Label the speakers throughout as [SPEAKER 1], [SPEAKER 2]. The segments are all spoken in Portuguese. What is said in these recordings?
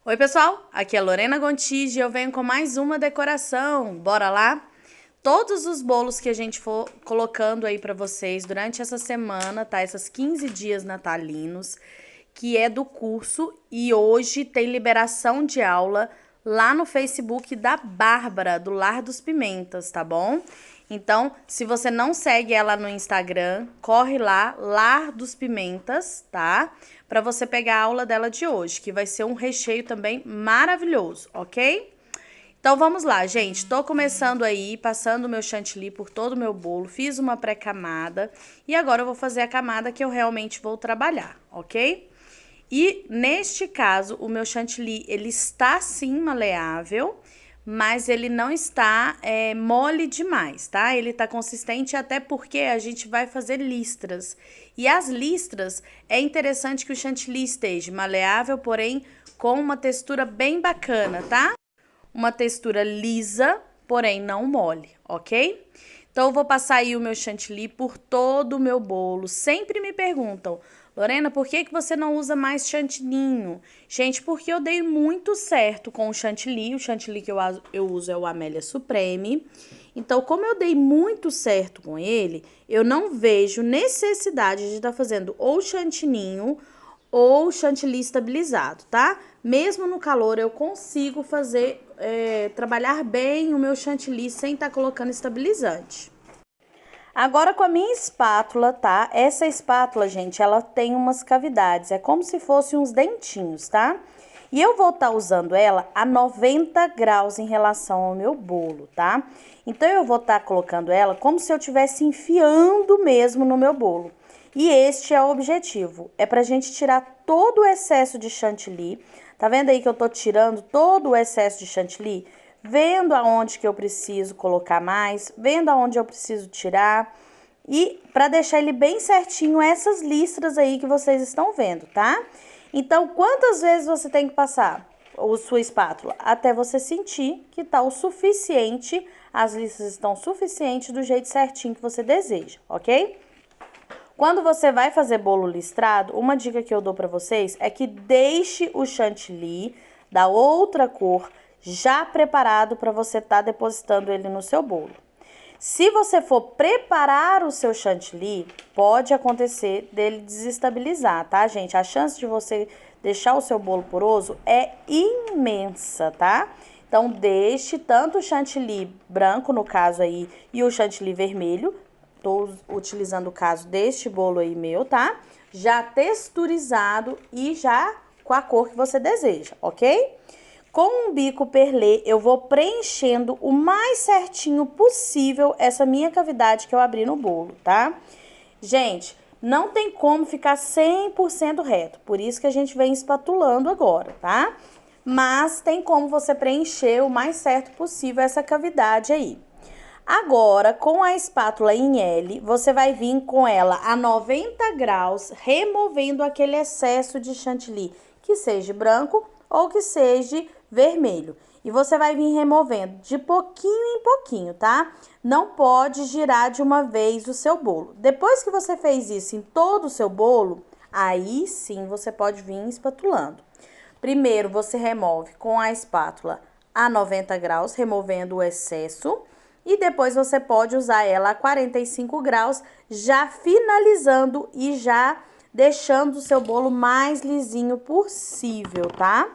[SPEAKER 1] Oi, pessoal, aqui é a Lorena Gontijo e eu venho com mais uma decoração. Bora lá? Todos os bolos que a gente for colocando aí pra vocês durante essa semana, tá? Essas 15 dias natalinos, que é do curso, e hoje tem liberação de aula lá no Facebook da Bárbara, do Lar dos Pimentas, tá bom? Então, se você não segue ela no Instagram, corre lá, Lar dos Pimentas, tá? Para você pegar a aula dela de hoje, que vai ser um recheio também maravilhoso, ok? Então vamos lá, gente. Tô começando aí, passando o meu chantilly por todo o meu bolo, fiz uma pré-camada e agora eu vou fazer a camada que eu realmente vou trabalhar, ok? E neste caso, o meu chantilly, ele está sim maleável, mas ele não está mole demais, tá? Ele tá consistente até porque a gente vai fazer listras. E as listras, é interessante que o chantilly esteja maleável, porém com uma textura bem bacana, tá? Uma textura lisa, porém não mole, ok? Então, eu vou passar aí o meu chantilly por todo o meu bolo. Sempre me perguntam, Lorena, por que você não usa mais chantininho? Gente, porque eu dei muito certo com o chantilly. O chantilly que eu uso é o Amélia Supreme. Então, como eu dei muito certo com ele, eu não vejo necessidade de estar fazendo ou chantininho ou chantilly estabilizado, tá? Mesmo no calor, eu consigo fazer, trabalhar bem o meu chantilly sem estar colocando estabilizante. Agora com a minha espátula, tá? Essa espátula, gente, ela tem umas cavidades, é como se fossem uns dentinhos, tá? E eu vou estar usando ela a 90 graus em relação ao meu bolo, tá? Então, eu vou estar colocando ela como se eu estivesse enfiando mesmo no meu bolo. E este é o objetivo, é pra gente tirar todo o excesso de chantilly. Tá vendo aí que eu tô tirando todo o excesso de chantilly? Vendo aonde que eu preciso colocar mais, vendo aonde eu preciso tirar. E para deixar ele bem certinho, essas listras aí que vocês estão vendo, tá? Então, quantas vezes você tem que passar a sua espátula? Até você sentir que tá o suficiente, as listras estão suficientes do jeito certinho que você deseja, ok? Quando você vai fazer bolo listrado, uma dica que eu dou para vocês é que deixe o chantilly da outra cor já preparado para você estar depositando ele no seu bolo. Se você for preparar o seu chantilly, pode acontecer dele desestabilizar, tá, gente? A chance de você deixar o seu bolo poroso é imensa, tá? Então, deixe tanto o chantilly branco, no caso aí, e o chantilly vermelho. Tô utilizando o caso deste bolo aí meu, tá? Já texturizado e já com a cor que você deseja, ok? Com um bico perlê, eu vou preenchendo o mais certinho possível essa minha cavidade que eu abri no bolo, tá? Gente, não tem como ficar 100% reto, por isso que a gente vem espatulando agora, tá? Mas tem como você preencher o mais certo possível essa cavidade aí. Agora, com a espátula em L, você vai vir com ela a 90 graus, removendo aquele excesso de chantilly, que seja branco ou que seja vermelho. E você vai vir removendo de pouquinho em pouquinho, tá? Não pode girar de uma vez o seu bolo. Depois que você fez isso em todo o seu bolo, aí sim você pode vir espatulando. Primeiro, você remove com a espátula a 90 graus, removendo o excesso. E depois você pode usar ela a 45 graus, já finalizando e já deixando o seu bolo mais lisinho possível, tá?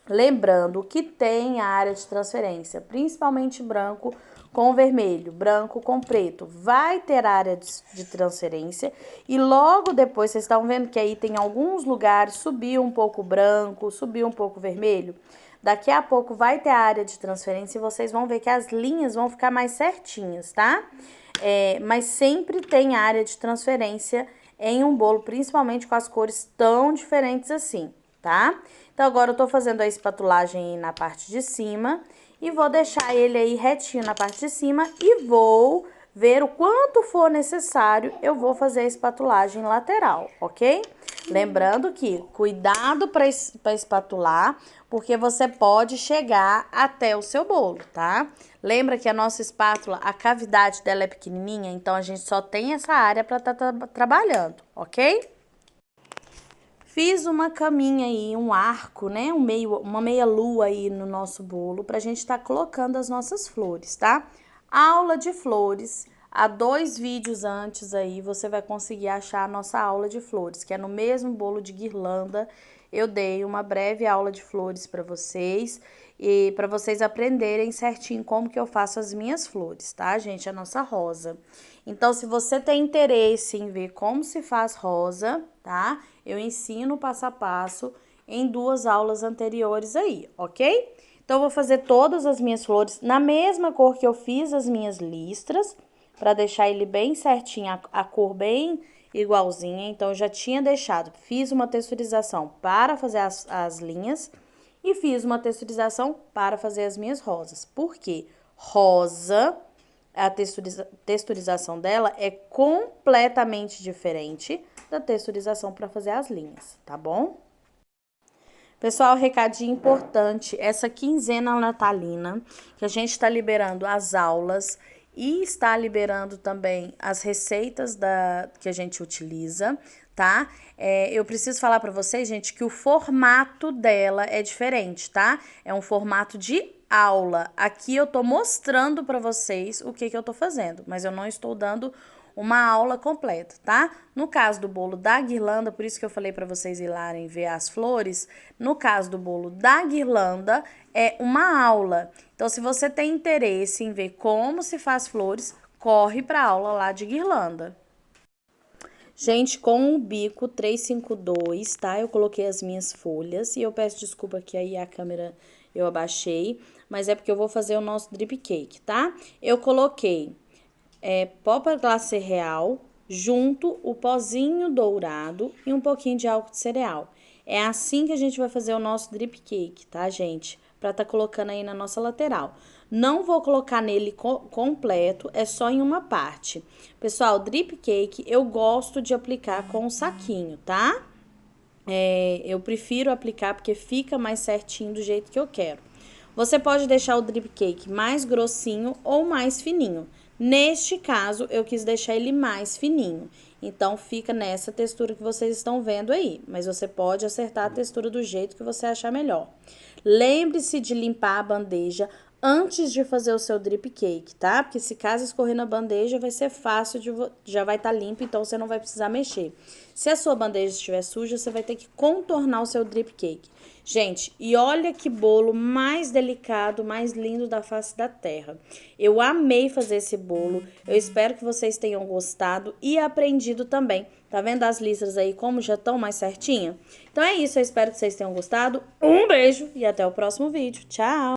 [SPEAKER 1] Lembrando que tem a área de transferência, principalmente branco com vermelho, branco com preto, vai ter área de transferência. E logo depois, vocês estão vendo que aí tem alguns lugares, subiu um pouco branco, subiu um pouco vermelho. Daqui a pouco vai ter a área de transferência e vocês vão ver que as linhas vão ficar mais certinhas, tá? Mas sempre tem área de transferência em um bolo, principalmente com as cores tão diferentes assim, tá? Então, agora eu tô fazendo a espatulagem na parte de cima e vou deixar ele aí retinho na parte de cima e vou ver o quanto for necessário, eu vou fazer a espatulagem lateral, ok? Lembrando que cuidado para espatular, porque você pode chegar até o seu bolo, tá? Lembra que a nossa espátula, a cavidade dela é pequenininha, então a gente só tem essa área para estar trabalhando, ok? Fiz uma caminha aí, um arco, né? Uma meia lua aí no nosso bolo pra gente tá colocando as nossas flores, tá? Aula de flores. Há 2 vídeos antes aí, você vai conseguir achar a nossa aula de flores, que é no mesmo bolo de guirlanda. Eu dei uma breve aula de flores para vocês e para vocês aprenderem certinho como que eu faço as minhas flores, tá, gente? A nossa rosa. Então, se você tem interesse em ver como se faz rosa, tá? Eu ensino passo a passo em 2 aulas anteriores aí, ok? Então, eu vou fazer todas as minhas flores na mesma cor que eu fiz as minhas listras, para deixar ele bem certinho, a cor bem igualzinha. Então, eu já tinha deixado, fiz uma texturização para fazer as linhas e fiz uma texturização para fazer as minhas rosas. Por quê? Rosa, a texturização dela é completamente diferente da texturização para fazer as linhas, tá bom? Pessoal, recadinho importante, essa quinzena natalina, que a gente está liberando as aulas e está liberando também as receitas que a gente utiliza, tá? Eu preciso falar para vocês, gente, que o formato dela é diferente, tá? É um formato de aula. Aqui eu tô mostrando para vocês o que eu tô fazendo, mas eu não estou dando uma aula completa, tá? No caso do bolo da guirlanda, por isso que eu falei para vocês irem ver as flores, no caso do bolo da guirlanda, é uma aula. Então, se você tem interesse em ver como se faz flores, corre para a aula lá de guirlanda. Gente, com o bico 352, tá? Eu coloquei as minhas folhas e eu peço desculpa que aí a câmera eu abaixei, mas é porque eu vou fazer o nosso drip cake, tá? Eu coloquei pó para glacê real, junto o pozinho dourado e um pouquinho de álcool de cereal. É assim que a gente vai fazer o nosso drip cake, tá, gente? Pra tá colocando aí na nossa lateral. Não vou colocar nele completo, é só em uma parte. Pessoal, drip cake eu gosto de aplicar com um saquinho, tá? Eu prefiro aplicar porque fica mais certinho do jeito que eu quero. Você pode deixar o drip cake mais grossinho ou mais fininho. Neste caso, eu quis deixar ele mais fininho. Então, fica nessa textura que vocês estão vendo aí. Mas você pode acertar a textura do jeito que você achar melhor. Lembre-se de limpar a bandeja antes de fazer o seu drip cake, tá? Porque se caso escorrer na bandeja, vai ser fácil, já vai estar limpo, então você não vai precisar mexer. Se a sua bandeja estiver suja, você vai ter que contornar o seu drip cake. Gente, e olha que bolo mais delicado, mais lindo da face da terra. Eu amei fazer esse bolo, eu espero que vocês tenham gostado e aprendido também. Tá vendo as listras aí como já estão mais certinho? Então é isso, eu espero que vocês tenham gostado. Um beijo e até o próximo vídeo. Tchau!